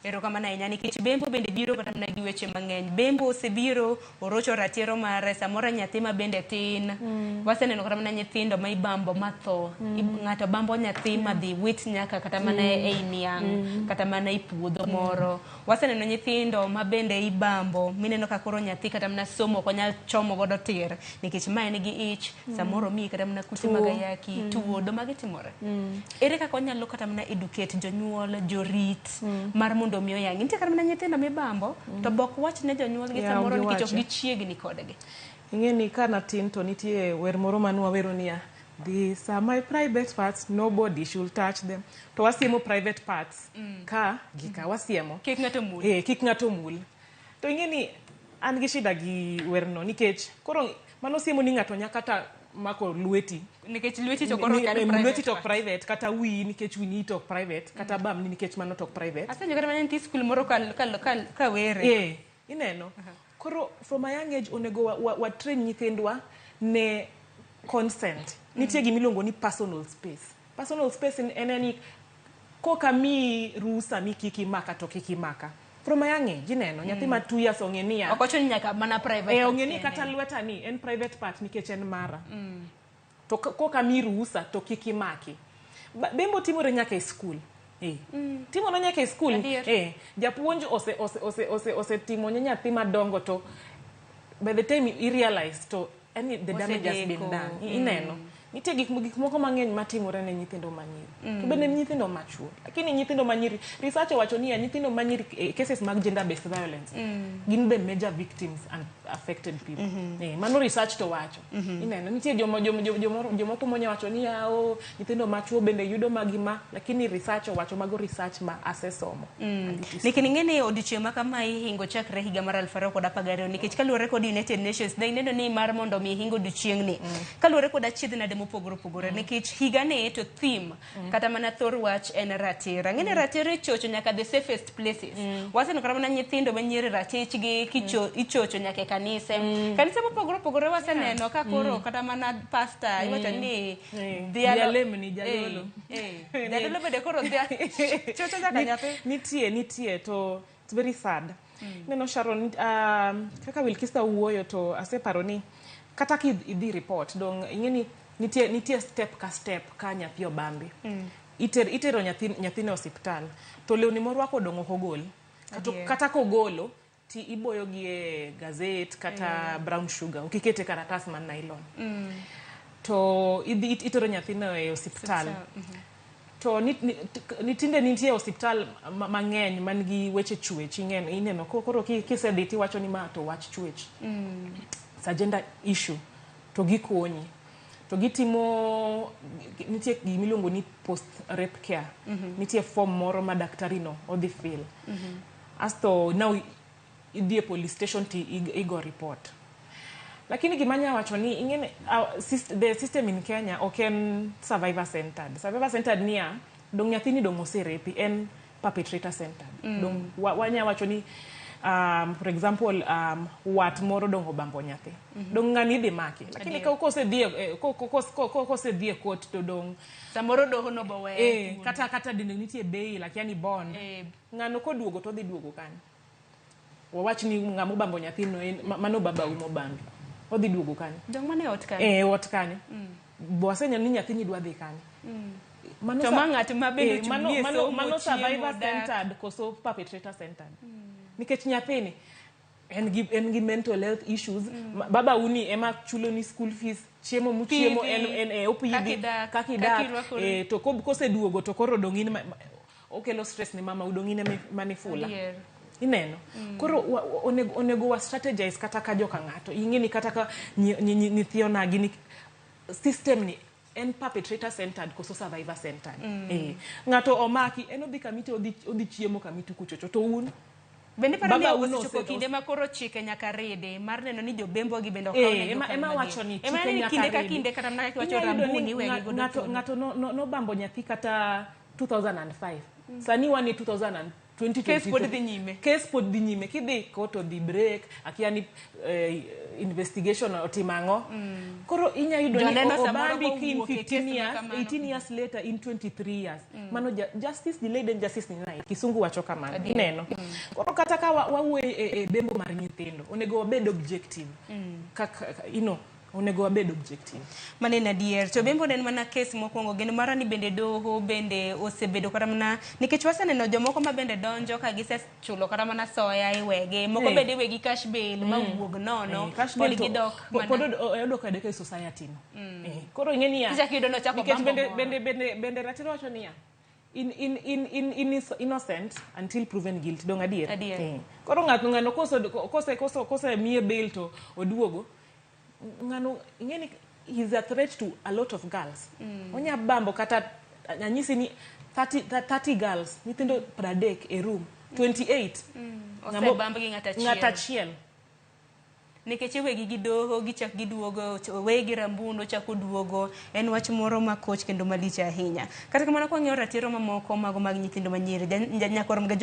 Erokamano ahinya nikech bembo bende biro kata mana gi weche mang'eny. Bembo osebiro orocho ratiro mare samoro nyathi ma bende tin. Waseneno kata mana nyithindo ma ibambo matho. Ng'ato bambo nyathi ma dhi wit nyaka kata mana ei niang' kata mana i puodho moro. Waseneno nyithindo ma bende ibambo mineno ka koro nyathi kata mana somo ok onyal chomo godo tir nikech ma en gi ich samoro mi kata mana kute mag ayaki tuo do magitimore. Ere kaka onyalo kata mana educate jonyuol jorit mar mondo mi oyang. Nitie kata mana nyithindo mibambo to bok wach ne jonyuol gi samoro nikech ok gichiegni kodgi. Ing'eni ka natin to nitie wer moro manwa wero niya, these are my private parts, nobody should touch them. To wasiemo private parts ka gika wasiemo Kik ng'ato mul. kik ng'ato mul. To ing'eni an gi shida gi werno nikech koro mano siemo ni ng'ato nyaka ta mako lweti nikech lweti to koro kan lweti to private kata wi nikech wi ni to private kata bam ni nikech mano to private. Asenyo kata mana nti school moro ka were. Ineno. Koro from a young age onego wa train nyithindwa ne consent. Nitie gimiluongo ni personal space. Personal space en ni koka mi rusa mi kiki maka to kiki maka. From a young age, ineno, nyathi ma 2 years ong'enia. Ok ochuno nyaka mana private. Ong'eni kata lweta ni en private part nikech en mara. To koka mi rusa to kiki maki. Bembo timore nyaka e school. Timono nyaka e school. Japuonj ose timo nyathi madongo to by the time you realize to the damage has been done. Ineno. Nitie gik moko mang'eny matimore ne nyithindo manyiri. To bende nyithindo machuo. Lakini nyithindo manyiri, research wacho ni nyithindo manyiri cases mag gender based violence gin the major victims and affected people. Mano research to wacho. Ineno nitie jomoko monya wacho ni nyithindo machuo bende yudo magima, lakini research wacho mago research ma asesomo. Nikech ing'eni odiochieng' ma kama ihingo chakre higa mar 2012 nikech kaluwore kod United Nations ne ineno ni mar mondo mi hingo odiochieng'ni kaluwore kod achiedh mopogore nikech higa ne to theme kata mana thor wach en ratiro. Ng'eni ratiro ichocho nyaka the safest places. Waseneno kata mana nyithindo manyiri ratich gi ichocho nyaka e kanise mopogore waseneno ka koro kata mana pastor iwacho ni jalemo jadolo bende koro chocho nyaka nyathi. Nitie to it's very sad. Neno Sharon kaka Wilkista wuoyo to aseparo ni kata idhi report dong ing'eni nitie step ka step ka nyathi obambi. Itero nyathine hospital to lewni morwako dong ok ogol. Kata kogolo ti iboyo gi e gazette kata brown sugar ukikete karatas man nylon. To itero nyathino e hospital. To nitie hospital mang'eny man gi weche chuech ineno koro kisedhi ti wacho ni ma to wach chuech. It's a gender issue to gikonyi. To gitimo nitie gimiluongo ni post rape care. Nitie form moro ma daktari no odhi fill. Asto now idhi e police station ti igo report. Lakini gimanya wacho ni ing'eni the system in Kenya oken survivor centered. Survivor centered niya dong nyathini dong oserepi en perpetrator centered. Dong wanya wacho ni for example wat moro dong obambo nyathi. Dong ng'ani dhi maki. Lakini kose dhie court to dong samoro doho no bawe. Kata dinde nitie bail lakini bond. Ng'ano koduogo to dhi duogo kanyo. Wawach ni ng'amo bambo nyathino mano baba umo bambi. Odhi duogo kanyo. Dong mane ot kanyo. Ot kanyo. Bwasenya ni nyathini dwa dhi kanyo. To mang'at mabende chunye so mano survivor centered koso perpetrator centered. Nikech nyathini en gi mental health issues. Baba uni ema chulo ni school fees, chiemo muchiemo en opidhi kakidak to kose duogo to koro dongine okelo stress ne mama udongine manifula. Ineno. Koro onego wa strategize kata ka joka ng'ato. Ing'eni kata ka nyithiona gini system ni en perpetrator centered koso survivor centered. Ng'ato omaki en odhi kamiti odhi chiemo kamiti kuchocho to un bende para ni osechopo kinde ma koro chike nyaka rede mar neno ni jobembo gi bende okaw ema wacho ni chike nyaka rede. Kinde ka kinde kata mana wacho rambuni wegi ng'ato no bambo nyathi kata 2005 Sani wan e 2020. Case pod dhi nyime. Case pod dhi nyime. Kidhi koto dhi break, akia ni investigation otimango. Koro inya yudo ni obambi kin 15 years, 18 years later in 23 years. Mano justice delayed and justice denied. Kisungu wacho kamano. Ineno. Koro kata ka wawuoyo e bembo mar nyithindo, onego wabed objective. Kaka onego wabed objective. Manena dier. To bembo nen mana case mokwongo geno mara ni bende doho bende osebedo kata mana nikech waseneno jomoko ma bende donjo ka gisechulo kata mana soya iwege. Moko bende iwegi cash bail ma wuog nono. Pod gidok mana. Pod oyudo kode society no. Koro ingeni ya. Kicha kido no chako bambo. Bende ratiro wacho niya. In innocent until proven guilty. Dong adier. Koro ng'ano kose miye bail to oduogo. Ngano ingeni he's a threat to a lot of girls. Onya bambo kata anyisi ni 30 girls nyithindo 30 e room 28 ngamo bambo gi ngata chiel nikech wegi gidoho gichak giduogo wegi rambundo chako duogo en wach moro ma coach kendo malich ahinya kata kamano kwa ng'eyo ratiro mamoko mago mag nyithindo manyiri nyakorom ga